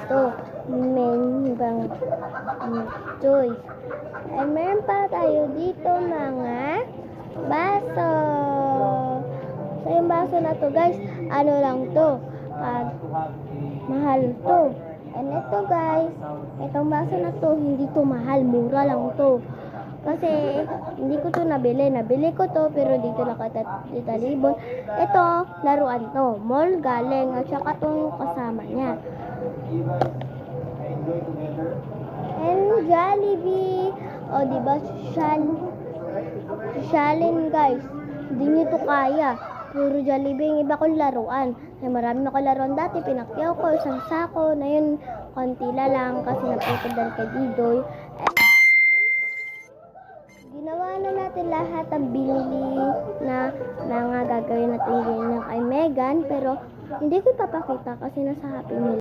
dito. May ibang choice. And meron pa tayo dito mga baso. So, yung baso na to guys, ano lang to? Mahal to. And ito guys, itong baso na to, hindi to mahal. Mura lang to. Kasi, hindi ko to nabili. Nabili ko to, pero dito lang katalibon. Ito, laruan to. Mall galing. At saka to kasama niya. And Jollibee. O, diba? Sosyalin guys. Hindi nyo to kaya. Puro Jollibee yung iba kong laruan. Ay, marami ako laruan dati. Pinakyaw ko, isang sako. Na yun, konti lang kasi naputol kay Didoy. Ginawa na natin lahat ang binili na mga gagawin natin ganyan kay Megan. Pero, hindi ko ipapakita kasi nasa Happy Meal.